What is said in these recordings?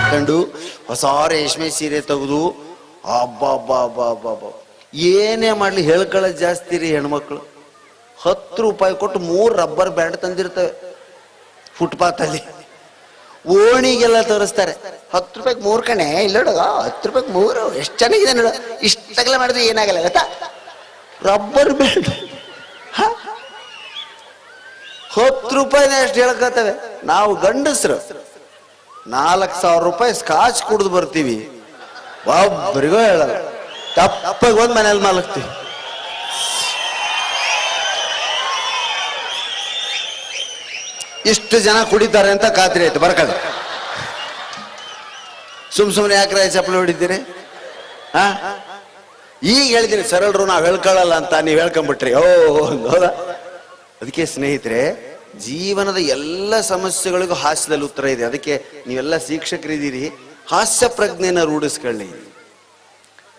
ಹಾಕೊಂಡು ಹೊಸ ರೇಷ್ಮೆ ಸೀರೆ ತೆಗೆದು ಅಬ್ಬಬ್ಬಬ್ಬಬ್ಬ ಏನೇ ಮಾಡ್ಲಿ ಹೇಳ್ಕೊಳ್ಳೋದು ಜಾಸ್ತಿ ರೀ ಹೆಣ್ಮಕ್ಳು. 10 ರೂಪಾಯಿ ಕೊಟ್ಟು 3 ರಬ್ಬರ್ ಬ್ಯಾಂಡ್ ತಂದಿರ್ತವೆ ಫುಟ್ಪಾತ್ ಅಲ್ಲಿ. ಓಣಿಗೆಲ್ಲ ತೋರಿಸ್ತಾರೆ 10 ರೂಪಾಯಿಗೆ 3 ಕಣೆ ಇಲ್ಲ ನೋಡ 10 ರೂಪಾಯಿಗೆ 3 ಎಷ್ಟು ಚೆನ್ನಾಗಿದೆ ನೋಡ. ಇಷ್ಟಾಗಲ ಮಾಡಿದ್ರೆ ಏನಾಗಲ್ಲ ಗೊತ್ತಾ, ರಬ್ಬರ್ ಬ್ಯಾಂಡ್ 10 ರೂಪಾಯಿನ ಎಷ್ಟು ಹೇಳ್ಕೊತವೆ. ನಾವು ಗಂಡಸ್ರು 4,000 ರೂಪಾಯಿ ಸ್ಕಾಚ್ ಕುಡಿದು ಬರ್ತೀವಿ, ಒಬ್ಬರಿಗೂ ಹೇಳಲ್ಲ. ತಪ್ಪಾಗಿ ಒಂದ್ ಮನೇಲಿ ಮಲಗ್ತೀವಿ. ಇಷ್ಟು ಜನ ಕುಡಿತಾರೆ ಅಂತ ಖಾತ್ರಿ ಆಯ್ತು ಬರ್ಕದ. ಸುಮ್ನೆ ಯಾಕ್ರೆ ಚಪ್ಪಲಿ ಹೊಡಿತೀರಿ? ಈಗ ಹೇಳಿದ್ದೀನಿ ಸರಳರು ನಾವು ಹೇಳ್ಕೊಳ್ಳಲ್ಲ ಅಂತ, ನೀವು ಹೇಳ್ಕೊಂಡ್ಬಿಟ್ರಿ. ಹೌದಾ? ಅದಕ್ಕೆ ಸ್ನೇಹಿತರೆ, ಜೀವನದ ಎಲ್ಲ ಸಮಸ್ಯೆಗಳಿಗೂ ಹಾಸ್ಯದಲ್ಲಿ ಉತ್ತರ ಇದೆ. ಅದಕ್ಕೆ ನೀವೆಲ್ಲ ಶಿಕ್ಷಕರಿದ್ದೀರಿ, ಹಾಸ್ಯ ಪ್ರಜ್ಞೆನ ರೂಢಿಸ್ಕೊಳ್ಳಿ.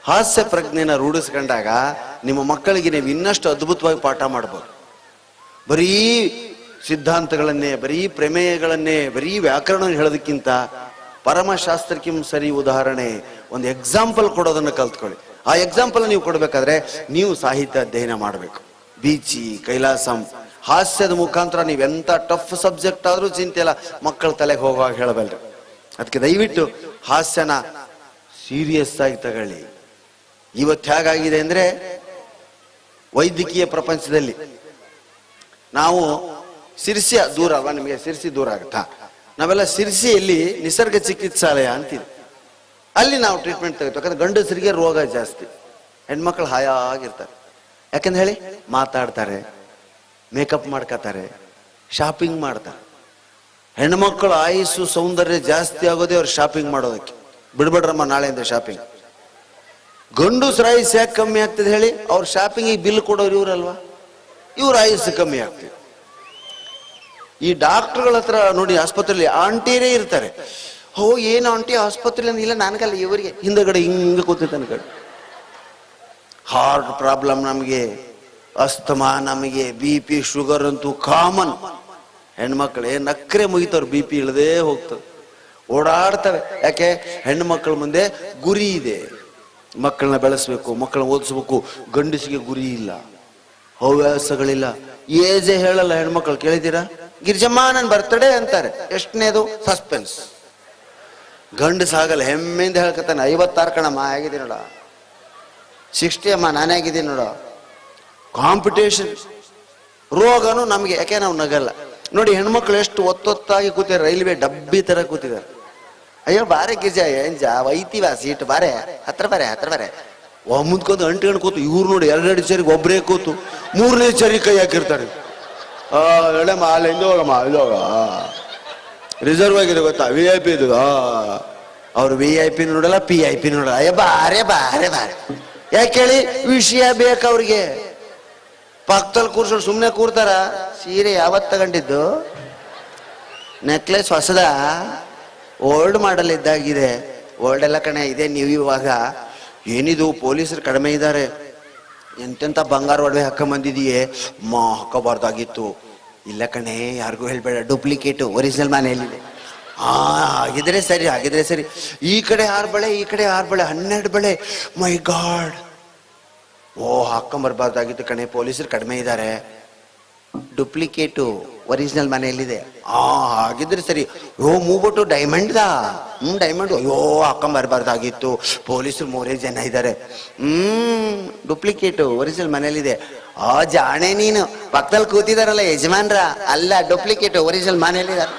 ಹಾಸ್ಯ ಪ್ರಜ್ಞೆನ ರೂಢಿಸ್ಕೊಂಡಾಗ ನಿಮ್ಮ ಮಕ್ಕಳಿಗೆ ನೀವು ಇನ್ನಷ್ಟು ಅದ್ಭುತವಾಗಿ ಪಾಠ ಮಾಡ್ಬೋದು. ಬರೀ ಸಿದ್ಧಾಂತಗಳನ್ನೇ, ಬರೀ ಪ್ರಮೇಯಗಳನ್ನೇ, ಬರೀ ವ್ಯಾಕರಣ ಹೇಳೋದಕ್ಕಿಂತ ಪರಮಶಾಸ್ತ್ರಕ್ಕಿಂ ಸರಿ ಉದಾಹರಣೆ, ಒಂದು ಎಕ್ಸಾಂಪಲ್ ಕೊಡೋದನ್ನು ಕಲ್ತ್ಕೊಳ್ಳಿ. ಆ ಎಕ್ಸಾಂಪಲ್ ನೀವು ಕೊಡ್ಬೇಕಾದ್ರೆ ನೀವು ಸಾಹಿತ್ಯ ಅಧ್ಯಯನ ಮಾಡಬೇಕು. ಬೀಚಿ, ಕೈಲಾಸಂ, ಹಾಸ್ಯದ ಮುಖಾಂತರ ನೀವೆಂತ ಟಫ್ ಸಬ್ಜೆಕ್ಟ್ ಆದ್ರೂ ಚಿಂತೆ ಇಲ್ಲ, ಮಕ್ಕಳ ತಲೆಗೆ ಹೋಗುವಾಗ ಹೇಳಬಲ್ರಿ. ಅದಕ್ಕೆ ದಯವಿಟ್ಟು ಹಾಸ್ಯನ ಸೀರಿಯಸ್ ಆಗಿ ತಗೊಳ್ಳಿ. ಇವತ್ತು ಹೇಗಾಗಿದೆ ಅಂದ್ರೆ, ವೈದ್ಯಕೀಯ ಪ್ರಪಂಚದಲ್ಲಿ ನಾವು ಸಿರ್ಸಿ ದೂರ ಅಲ್ವಾ, ನಿಮಗೆ ಸಿರ್ಸಿ ದೂರ ಆಗುತ್ತಾ? ನಾವೆಲ್ಲ ಸಿರ್ಸಿಯಲ್ಲಿ ನಿಸರ್ಗ ಚಿಕಿತ್ಸಾಲಯ ಅಂತೀವಿ. ಅಲ್ಲಿ ನಾವು ಟ್ರೀಟ್ಮೆಂಟ್ ತೆಗಿತೀವಿ. ಯಾಕಂದ್ರೆ ಗಂಡಸರಿಗೆ ರೋಗ ಜಾಸ್ತಿ, ಹೆಣ್ಮಕ್ಳು ಹಾಯಾಗಿರ್ತಾರೆ. ಯಾಕಂದ್ರೆ ಹೇಳಿ, ಮಾತಾಡ್ತಾರೆ, ಮೇಕಪ್ ಮಾಡ್ಕೋತಾರೆ, ಶಾಪಿಂಗ್ ಮಾಡ್ತಾರೆ. ಹೆಣ್ಮಕ್ಳು ಆಯುಸ್ಸು ಸೌಂದರ್ಯ ಜಾಸ್ತಿ ಆಗೋದೇ ಅವ್ರು ಶಾಪಿಂಗ್ ಮಾಡೋದಕ್ಕೆ. ಬಿಡ್ಬಿಡ್ರಮ್ಮ ನಾಳೆಯಿಂದ ಶಾಪಿಂಗ್. ಗಂಡಸ್ರ ಆಯುಸ್ ಯಾಕೆ ಕಮ್ಮಿ ಆಗ್ತದೆ ಹೇಳಿ? ಅವ್ರ ಶಾಪಿಂಗಿಗೆ ಬಿಲ್ ಕೊಡೋರು ಇವ್ರಲ್ವಾ, ಇವ್ರ ಆಯುಸ್ಸು ಕಮ್ಮಿ ಆಗ್ತದೆ. ಈ ಡಾಕ್ಟರ್ಗಳ ಹತ್ರ ನೋಡಿ, ಆಸ್ಪತ್ರೆಯಲ್ಲಿ ಆಂಟಿರೇ ಇರ್ತಾರೆ. ಏನು ಆಂಟಿ ಆಸ್ಪತ್ರೆಯಲ್ಲಿ ಇಲ್ಲ, ನನಗಲ್ಲ ಇವರಿಗೆ. ಹಿಂದಗಡೆ ಹಿಂಗೆ ಕೂತಿದ್ದ ಅನ್ಕಡೆ. ಹಾರ್ಟ್ ಪ್ರಾಬ್ಲಮ್ ನಮಗೆ, ಅಸ್ತಮಾ ನಮಗೆ, BP ಶುಗರ್ ಅಂತೂ ಕಾಮನ್. ಹೆಣ್ಮಕ್ಳೇ ನಕ್ರೆ ಮುಗಿತವ್ರು, BP ಇಳದೇ ಹೋಗ್ತವೆ, ಓಡಾಡ್ತವೆ. ಯಾಕೆ? ಹೆಣ್ಣು ಮಕ್ಕಳ ಮುಂದೆ ಗುರಿ ಇದೆ. ಮಕ್ಕಳನ್ನ ಬೆಳೆಸ್ಬೇಕು, ಮಕ್ಕಳನ್ನ ಓದಿಸ್ಬೇಕು. ಗಂಡಸಿಗೆ ಗುರಿ ಇಲ್ಲ, ಹವ್ಯಾಸಗಳಿಲ್ಲ, ಏಜೆ ಹೇಳಲ್ಲ ಹೆಣ್ಮಕ್ಳು. ಕೇಳಿದ್ದೀರಾ? ಗಿರಿಜಮ್ಮ ನನ್ನ ಬರ್ತಡೇ ಅಂತಾರೆ. ಎಷ್ಟನೇದು? ಸಸ್ಪೆನ್ಸ್. ಗಂಡಸಾಗಲ್ಲ, ಹೆಮ್ಮೆಯಿಂದ ಹೇಳ್ಕತಾನೆ, 56 ಕಣಮ್ಮ ಆಗಿದ್ದೀನಿ ನೋಡ, 60 ಅಮ್ಮ ನಾನೇ ಆಗಿದ್ದೀನಿ ನೋಡ. ಕಾಂಪಿಟೇಷನ್. ರೋಗನು ನಮ್ಗೆ, ಯಾಕೆ ನಾವು ನಗಲ್ಲ. ನೋಡಿ ಹೆಣ್ಮಕ್ಳು ಎಷ್ಟು ಒತ್ತೊತ್ತಾಗಿ ಕೂತಿದ್ದಾರೆ, ರೈಲ್ವೆ ಡಬ್ಬಿ ತರ ಕೂತಿದ್ದಾರೆ. ಅಯ್ಯೋ ಬಾರೆ ಗಿರ್ಜ, ಏನ್ಜ ವೈತೀವ ಸೀಟ್, ಬಾರೆ ಹತ್ರ ಬಾರೆ ಮುಂದ್ಕೊಂಡು ಅಂಟಿಕೊಂಡು ಕೂತು. ಇವ್ರು ನೋಡಿ 2 ಚರಿಗೆ ಒಬ್ಬರೇ ಕೂತು, 3ನೇ ಚರಿ ಕೈ ಹಾಕಿರ್ತಾರೆ. ಹೇಳಮ್ಮ ಅಲ್ಲಿಂದ ಹೋಗಮ್ಮ, ಅಲ್ಲಿ ಹೋಗ, ರಿಸರ್ವ್ ಆಗಿದೆ ಗೊತ್ತಾ, VIP ಇದು. ಅವ್ರು VIP ನೋಡಲ್ಲ, PIP ನೋಡಲ್ಲ. ಅಯ್ಯ ಬಾರೆ ಯಾಕೆ ಹೇಳಿ? ವಿಷಯ ಬೇಕು ಅವ್ರಿಗೆ. ಪಕ್ಕದಲ್ಲಿ ಕೂರ್ಸೋರು ಸುಮ್ಮನೆ ಕೂರ್ತಾರ? ಸೀರೆ ಯಾವತ್ತು ತಗೊಂಡಿದ್ದು? ನೆಕ್ಲೆಸ್ ಹೊಸದ, ಓಲ್ಡ್ ಮಾಡಲ್ ಇದ್ದಾಗಿದೆ. ಓಲ್ಡ್ ಎಲ್ಲ ಕಣೆ ಇದೆ, ನೀವು ಇವಾಗ ಏನಿದು ಪೊಲೀಸರು ಕಡಿಮೆ ಇದ್ದಾರೆ, ಎಂತೆಂತ ಬಂಗಾರ ಒಡವೆ ಹಾಕೊಂಬಂದಿದೀಯೇ, ಹಾಕೋಬಾರ್ದಾಗಿತ್ತು. ಇಲ್ಲ ಕಣೆ, ಯಾರಿಗೂ ಹೇಳ್ಬೇಡ, ಡೂಪ್ಲಿಕೇಟು, ಒರಿಜಿನಲ್ ಮನೆಯಲ್ಲಿದೆ. ಹಾಗಿದ್ರೆ ಸರಿ. ಈ ಕಡೆ 6 ಬಳೆ, ಈ ಕಡೆ 6 ಬಳೆ, 12 ಬಳೆ. ಮೈ ಗಾಡ್, ಹಾಕೊಂಬರ್ಬಾರ್ದಾಗಿತ್ತು ಕಣೆ, ಪೊಲೀಸರು ಕಡಿಮೆ ಇದ್ದಾರೆ, ಡೂಪ್ಲಿಕೇಟು, ಒರಿಜಿನಲ್ ಮನೆಯಲ್ಲಿದೆ. ಹಾಗಿದ್ರೆ ಸರಿ. ಮೂಗ್ಬಿಟ್ಟು ಡೈಮಂಡ್ದಾ? ಡೈಮಂಡ್. ಅಯ್ಯೋ ಹಾಕೊಂಬರ್ಬಾರ್ದಾಗಿತ್ತು, ಪೊಲೀಸರು 3 ಜನ ಇದ್ದಾರೆ. ಡೂಪ್ಲಿಕೇಟು, ಒರಿಜಿನಲ್ ಮನೆಯಲ್ಲಿದೆ. ಜಾಣೆ ನೀನು. ಪಕ್ಕದಲ್ಲಿ ಕೂತಿದಾರಲ್ಲ ಯಜಮಾನ್ರ, ಅಲ್ಲ ಡೂಪ್ಲಿಕೇಟು, ಒರಿಜಿನಲ್ ಮನೆಯಲ್ಲಿದ್ದಾರೆ.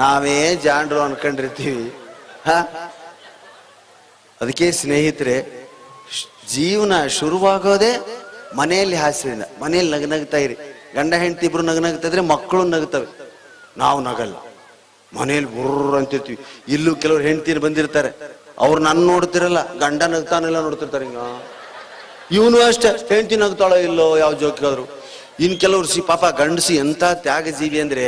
ನಾವೇ ಜಾಣರು ಅನ್ಕೊಂಡಿರ್ತೀವಿ. ಅದಕ್ಕೆ ಸ್ನೇಹಿತರೆ, ಜೀವನ ಶುರುವಾಗೋದೇ ಮನೆಯಲ್ಲಿ ಹಾಸ್ಯದಿಂದ. ಮನೆಯಲ್ಲಿ ನಗನಗ್ತಾ ಇರಿ. ಗಂಡ ಹೆಂಡತಿ ಇಬ್ರು ನಗನಗ್ತಾ ಇದ್ರೆ ಮಕ್ಕಳು ನಗ್ತವೆ, ನಾವು ನಗಲ್ಲ. ಮನೇಲಿ ಬುರ್ರ ಅಂತಿರ್ತೀವಿ. ಇಲ್ಲೂ ಕೆಲವ್ರು ಹೆಂಡತಿರು ಬಂದಿರ್ತಾರೆ, ಅವ್ರು ನನ್ನ ನೋಡ್ತಿರಲ್ಲ, ಗಂಡ ನಗ್ತಾನೆಲ್ಲ ನೋಡ್ತಿರ್ತಾರೆ. ಹಿಂಗ ಇವನು ಅಷ್ಟೇ, ಹೆಂಡತಿ ನಗ್ತಾಳೋ ಇಲ್ಲೋ ಯಾವ ಜೋಕಾದ್ರು. ಇನ್ ಕೆಲವ್ರು ಪಾಪ ಗಂಡಸಿ ಎಂತ ತ್ಯಾಗ ಜೀವಿ ಅಂದ್ರೆ,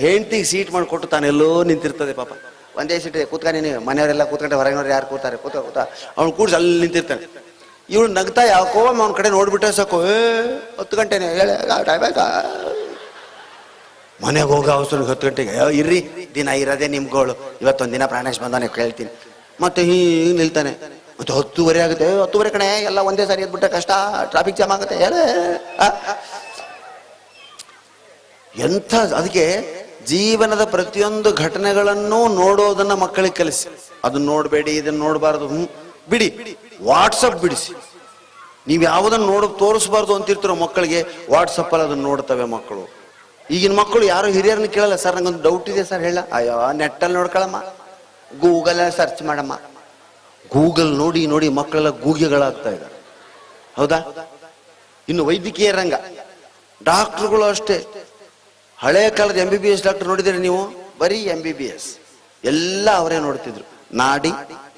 ಹೆಂಡತಿಗೆ ಸೀಟ್ ಮಾಡಿಕೊಟ್ಟು ತಾನೆಲ್ಲೋ ನಿಂತಿರ್ತದೆ ಪಾಪ. ಒಂದೇ ಸೀಟ್ ಕೂತ್ಕೊಂಡು, ನೀನು ಮನೆಯವರೆಲ್ಲ ಕೂತ್ಕೊಂಡೆ, ಹೊರಗಿನವ್ರು ಯಾರು ಕೂತಾರೆ, ಕೂತ ಅವ್ನು ಕೂಡ್ಸಿ ಅಲ್ಲಿ ನಿಂತಿರ್ತಾನೆ. ಇವಳು ನಗ್ತಾ ಯಾಕೋ ಅವನ ಕಡೆ ನೋಡ್ಬಿಟ್ರೆ ಸಾಕು, 10 ಗಂಟೆನೆ ಹೇಳ ಮನೆಗೆ ಹೋಗೋ ಅವಸರ 10 ಗಂಟೆಗೆ ಇರ್ರಿ ದಿನ ಇರೋದೇ ನಿಮ್ಗಳು, ಇವತ್ತೊಂದು ದಿನ ಪ್ರಾಣೇಶ್ ಬಂದಾನೆ ಕೇಳ್ತೀನಿ. ಮತ್ತೆ ಹೀಗೆ ನಿಲ್ತಾನೆ. ಮತ್ತೆ 10:30 ಆಗುತ್ತೆ. 10:30 ಕಣೆ, ಎಲ್ಲ ಒಂದೇ ಸಾರಿ ಎದ್ಬಿಟ್ರೆ ಕಷ್ಟ, ಟ್ರಾಫಿಕ್ ಜಾಮ್ ಆಗುತ್ತೆ. ಎಂಥ ಅದಕ್ಕೆ ಜೀವನದ ಪ್ರತಿಯೊಂದು ಘಟನೆಗಳನ್ನು ನೋಡೋದನ್ನ ಮಕ್ಕಳಿಗೆ ಕಲಿಸಿ. ಅದನ್ನ ನೋಡಬೇಡಿ, ಇದನ್ನ ನೋಡಬಾರ್ದು, ಬಿಡಿ. ವಾಟ್ಸಪ್ ಬಿಡಿಸಿ. ನೀವು ಯಾವುದನ್ನು ತೋರಿಸ್ಬಾರ್ದು ಅಂತಿರ್ತೀರೋ ಮಕ್ಕಳಿಗೆ, ವಾಟ್ಸಪ್ ಅಲ್ಲಿ ಅದನ್ನ ನೋಡ್ತವೆ ಮಕ್ಕಳು. ಈಗಿನ ಮಕ್ಕಳು ಯಾರು ಹಿರಿಯರನ್ನ ಕೇಳಲ್ಲ. ಸರ್ ನಂಗೊಂದು ಡೌಟ್ ಇದೆ ಸರ್, ಹೇಳ. ಅಯ್ಯೋ ನೆಟ್ಟಲ್ಲಿ ನೋಡ್ಕೊಳಮ್ಮ, ಗೂಗಲ್ ಸರ್ಚ್ ಮಾಡಮ್ಮ. ಗೂಗಲ್ ನೋಡಿ ನೋಡಿ ಮಕ್ಕಳೆಲ್ಲ ಗೂಗ್ಯಗಳಾಗ್ತಾ ಇದ್ದಾರೆ. ಹೌದಾ? ಇನ್ನು ವೈದ್ಯಕೀಯ ರಂಗ, ಡಾಕ್ಟರ್ಗಳು ಅಷ್ಟೇ. ಹಳೆ ಕಾಲದ MBBS ಡಾಕ್ಟರ್ ನೋಡಿದ್ರೆ ನೀವು, ಬರೀ MBBS ಎಲ್ಲ ಅವರೇ ನೋಡ್ತಿದ್ರು. ನಾಡಿ,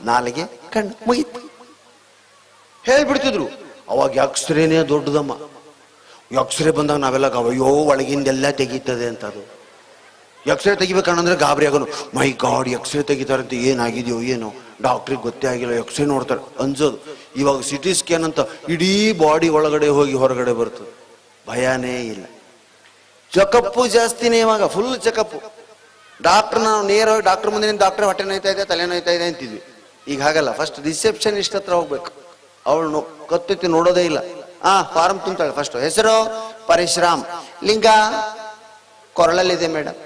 ನಾಲಿಗೆ, ಕಣ್ಣು ಮುಗಿತು ಹೇಳ್ಬಿಡ್ತಿದ್ರು. ಅವಾಗ ಎಕ್ಸ್ರೇನೇ ದೊಡ್ಡದಮ್ಮ. ಎಕ್ಸ್ರೇ ಬಂದಾಗ ನಾವೆಲ್ಲ ಅಯ್ಯೋ ಒಳಗಿಂದೆಲ್ಲ ತೆಗೀತದೆ ಅಂತ. ಅದು ಎಕ್ಸ್ರೇ ತೆಗಿಬೇಕಂದ್ರೆ ಗಾಬರಿ ಆಗೋನು. ಮೈ ಗಾಡ್, ಎಕ್ಸ್ರೇ ತೆಗಿತಾರಂತೆ, ಏನಾಗಿದೆಯೋ ಏನೋ, ಡಾಕ್ಟ್ರಿಗೆ ಗೊತ್ತೇ ಆಗಿಲ್ಲ, ಎಕ್ಸ್ರೇ ನೋಡ್ತಾರೆ ಅನ್ಸೋದು. ಇವಾಗ CT ಸ್ಕ್ಯಾನ್ ಅಂತ ಇಡೀ ಬಾಡಿ ಒಳಗಡೆ ಹೋಗಿ ಹೊರಗಡೆ ಬರ್ತದೆ, ಭಯನೇ ಇಲ್ಲ. ಚೆಕಪ್ಪು ಜಾಸ್ತಿನೇ ಇವಾಗ, ಫುಲ್ ಚೆಕಪ್. ಡಾಕ್ಟರ್ ನಾವು ನೇರವಾಗಿ ಡಾಕ್ಟರ್ ಮುಂದೆ, ಡಾಕ್ಟರ್ ಹೊಟ್ಟೆ ನೋಯ್ತಾ ಇದೆ, ತಲೆ ನೋಯ್ತಾ ಇದೆ ಅಂತಿದ್ವಿ. ಈಗ ಹಾಗಲ್ಲ. ಫಸ್ಟ್ ರಿಸೆಪ್ಷನಿಸ್ಟ್ ಹತ್ರ ಹೋಗ್ಬೇಕು. ಅವಳು ಕತ್ತೆತ್ತಿ ನೋಡೋದೇ ಇಲ್ಲ. ಫಾರಂ ತುಂಬ್ತಾಳೆ. ಫಸ್ಟ್ ಹೆಸರು ಪರಶುರಾಮ್, ಲಿಂಗ ಕೊರಳಲ್ಲಿದೆ ಮೇಡಮ್.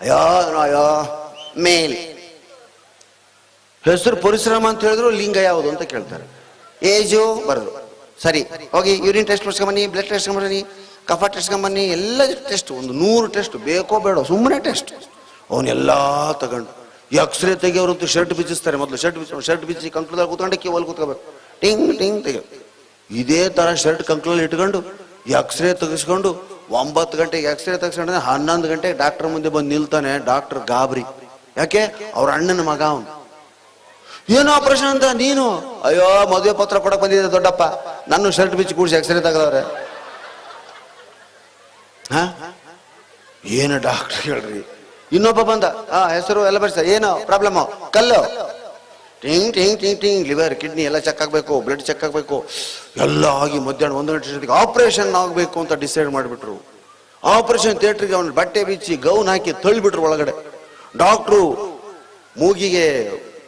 ಅಯ್ಯೋ ಅಯ್ಯೋ ಮೇಲ್. ಹೆಸರು ಪರಶುರಾಮ ಅಂತ ಹೇಳಿದ್ರು, ಲಿಂಗ ಯಾವುದು ಅಂತ ಕೇಳ್ತಾರೆ. ಏಜು ಬರೋದು. ಸರಿ, ಹೋಗಿ ಯೂರಿನ್ ಟೆಸ್ಟ್ ಮಾಡಿಸ್ಕೊಂಬನ್ನಿ, ಬ್ಲಡ್ ಟೆಸ್ಟ್ ಬನ್ನಿ, ಕಫ ಟೆಸ್ಟ್ ಬನ್ನಿ, ಎಲ್ಲ ಟೆಸ್ಟ್, ಒಂದು 100 ಟೆಸ್ಟ್ ಬೇಕೋ ಬೇಡ, ಸುಮ್ಮನೆ ಟೆಸ್ಟ್. ಅವನ್ನೆಲ್ಲ ತಗೊಂಡು ಎಕ್ಸ್ರೇ ತೆಗಿಯೋರಂತೂ ಶರ್ಟ್ ಬಿಚ್ಚಿಸ್ತಾರೆ. ಮೊದಲು ಶರ್ಟ್ ಬಿಚ್ಚಿ ಕಂಕ್ಳದಲ್ಲಿ ಕೂತ್ಕೊಂಡು ಕಿವಲ್ ಕೂತ್ಕೋಬೇಕು, ಟಿಂಗ್ ಟಿಂಗ್ ತೆಗಿಯೋ. ಇದೇ ತರ ಶರ್ಟ್ ಕಂಕ್ಳಲ್ಲಿ ಇಟ್ಕೊಂಡು ಎಕ್ಸ್ರೇ ತೆಗಿಸ್ಕೊಂಡು 9 ಗಂಟೆಗೆ ಎಕ್ಸ್ರೇ ತೆಗಿಸ್ಕೊಂಡ್ರೆ 11 ಗಂಟೆಗೆ ಡಾಕ್ಟರ್ ಮುಂದೆ ಬಂದು ನಿಲ್ತಾನೆ. ಡಾಕ್ಟರ್ ಗಾಬರಿ. ಯಾಕೆ? ಅವ್ರ ಅಣ್ಣನ ಮಗ ಅವನು. ಏನು ಆಪರೇಷನ್ ಅಂತ ನೀನು? ಅಯ್ಯೋ ಮದುವೆ ಪತ್ರ ಕೊಡಕ್ ಬಂದಿದೆ ದೊಡ್ಡಪ್ಪ, ನನ್ನ ಶರ್ಟ್ ಬಿಚ್ಚಿ ಕೂಡಿಸಿ ಎಕ್ಸ್ರೇ ತೆಗೆದವ್ರೆ. ಏನು ಡಾಕ್ಟರ್ ಹೇಳ್ರಿ. ಇನ್ನೊಬ್ಬ ಬಂದ, ಹೆಸರು ಎಲ್ಲ ಬರ್ಸ, ಏನು ಪ್ರಾಬ್ಲಮ್? ಕಲ್ಲು. ಟಿಂಗ್ ಟಿಂಗ್ ಟಿಂಗ್ ಟಿಂಗ್, ಲಿವರ್, ಕಿಡ್ನಿ ಎಲ್ಲ ಚೆಕ್ ಆಗ್ಬೇಕು, ಬ್ಲಡ್ ಚೆಕ್ ಆಗ್ಬೇಕು, ಎಲ್ಲ ಆಗಿ ಮಧ್ಯಾಹ್ನ 1 ಗಂಟೆ ಆಪರೇಷನ್ ಆಗ್ಬೇಕು ಅಂತ ಡಿಸೈಡ್ ಮಾಡಿಬಿಟ್ರು. ಆಪರೇಷನ್ ಥಿಯೇಟರ್ಗೆ ಅವನು ಬಟ್ಟೆ ಬಿಚ್ಚಿ ಗೌನ್ ಹಾಕಿ ತಳ್ಳಿಬಿಟ್ರು ಒಳಗಡೆ. ಡಾಕ್ಟ್ರು ಮೂಗಿಗೆ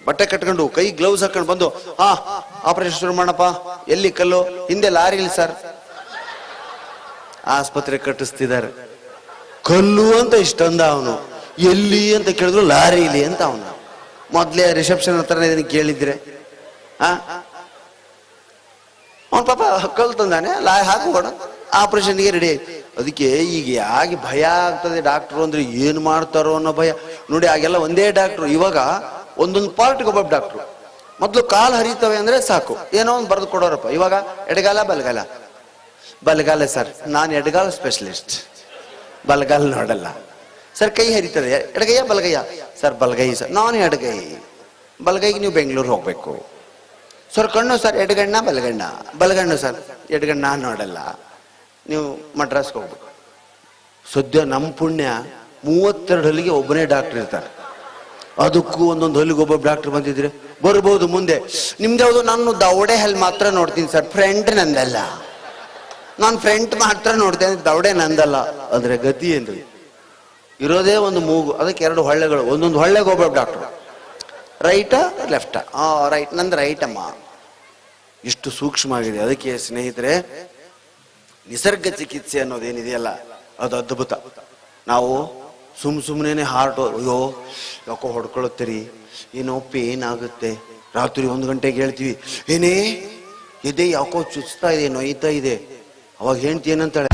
ಬಟ್ಟೆ ಕಟ್ಕೊಂಡು ಕೈ ಗ್ಲೌಸ್ ಹಾಕೊಂಡು ಬಂದು, ಆಪರೇಷನ್ ಶುರು ಮಾಡಪ್ಪ. ಎಲ್ಲಿ ಕಲ್ಲು? ಹಿಂದೆ ಲಾರಿಲಿ ಸರ್. ಆಸ್ಪತ್ರೆ ಕಟ್ಟಿಸ್ತಿದ್ದಾರೆ. ಕಲ್ಲು ಅಂತ ಇಷ್ಟಂದ ಅವನು. ಎಲ್ಲಿ ಅಂತ ಕೇಳಿದ್ರು, ಲಾರಿಲಿ ಅಂತ ಅವನು. ಮೊದ್ಲೇ ರಿಸೆಪ್ಷನ್ ಹತ್ರ ಇದನ್ನ ಕೇಳಿದ್ರೆ, ಅವನ್ ಪಾಪ ಕಲ್ಲು ತಂದಾನೆ, ಹಾಕೋಣ, ಆಪರೇಷನ್ಗೆ ರೆಡಿ. ಅದಕ್ಕೆ ಈಗ ಯಾಕೆ ಭಯ ಆಗ್ತದೆ ಡಾಕ್ಟರ್ ಅಂದ್ರೆ, ಏನ್ ಮಾಡ್ತಾರೋ ಅನ್ನೋ ಭಯ ನೋಡಿ. ಆಗೆಲ್ಲ ಒಂದೇ ಡಾಕ್ಟ್ರು, ಇವಾಗ ಒಂದೊಂದು ಪಾರ್ಟ್ಗೆ ಒಬ್ಬ ಡಾಕ್ಟ್ರು. ಮೊದ್ಲು ಕಾಲು ಹರಿತವೆ ಅಂದ್ರೆ ಸಾಕು, ಏನೋ ಒಂದು ಬರೆದು ಕೊಡೋರಪ್ಪ. ಇವಾಗ ಎಡಗಾಲ ಬಲಗಾಲ. ಬಲಗಾಲ ಸರ್, ನಾನು ಎಡಗಾಲ ಸ್ಪೆಷಲಿಸ್ಟ್, ಬಲಗಾಲ ನೋಡಲ್ಲ. ಸರ್ ಕೈ ಹರಿತದೆ, ಎಡಗೈಯ ಬಲಗೈಯ? ಸರ್ ಬಲಗೈ ಸರ್. ನಾನು ಎಡಗೈ. ಬಲಗೈಗೆ ನೀವು ಬೆಂಗಳೂರು ಹೋಗ್ಬೇಕು. ಸರ್ ಕಣ್ಣು? ಸರ್ ಎಡಗಣ್ಣ ಬಲಗಣ್ಣ? ಬಲಗಣ್ಣು ಸರ್. ಎಡಗಣ್ಣ ನೋಡಲ್ಲ, ನೀವು ಮಡ್ರಾಸ್ಗೆ ಹೋಗ್ಬೇಕು. ಸದ್ಯ ನಮ್ಮ ಪುಣ್ಯ 32 ಹಲ್ಲಿಗೆ ಒಬ್ಬನೇ ಡಾಕ್ಟರ್ ಇರ್ತಾರೆ. ಅದಕ್ಕೂ ಒಂದೊಂದು ಹಲ್ಲಿಗೆ ಒಬ್ಬೊಬ್ಬ ಡಾಕ್ಟರ್ ಬಂದಿದ್ರೆ ಬರ್ಬೋದು ಮುಂದೆ. ನಿಮ್ದು ಯಾವುದು? ನಾನು ದವಡೆ ಹಲ್ಲಿ ಮಾತ್ರ ನೋಡ್ತೀನಿ ಸರ್, ಫ್ರಂಟ್ ನಂದಲ್ಲ. ನಾನು ಫ್ರಂಟ್ ಮಾತ್ರ ನೋಡ್ತೇನೆ, ದವಡೆ ನಂದಲ್ಲ. ಅಂದ್ರೆ ಗತಿ ಏನ್ರಿ? ಇರೋದೇ ಒಂದು ಮೂಗು, ಅದಕ್ಕೆ 2 ಹೊಳ್ಳೆಗಳು, ಒಂದೊಂದು ಹೊಳ್ಳೆಗೆ ಒಬ್ಬೊಬ್ಬ ಡಾಕ್ಟರ್. ರೈಟಾ ಲೆಫ್ಟಾ? ರೈಟ್. ನಂದು ರೈಟ್ ಅಮ್ಮ. ಇಷ್ಟು ಸೂಕ್ಷ್ಮ ಆಗಿದೆ. ಅದಕ್ಕೆ ಸ್ನೇಹಿತರೆ, ನಿಸರ್ಗ ಚಿಕಿತ್ಸೆ ಅನ್ನೋದೇನಿದೆಯಲ್ಲ, ಅದು ಅದ್ಭುತ. ನಾವು ಸುಮ್ಮನೆ ಹಾರ್ಟ್, ಅಯ್ಯೋ ಯಾಕೋ ಹೊಡ್ಕೊಳತ್ತೀರಿ, ಏನೋ ಪೇನ್ ಆಗುತ್ತೆ. ರಾತ್ರಿ 1 ಗಂಟೆಗೆ ಹೇಳ್ತೀವಿ, ಏನೇ ಎದೆ ಯಾಕೋ ಚುಚ್ತಾ ಇದೆ, ನೋಯ್ತಾ ಇದೆ. ಅವಾಗ ಹೇಳ್ತಿ ಏನಂತಾಳೆ,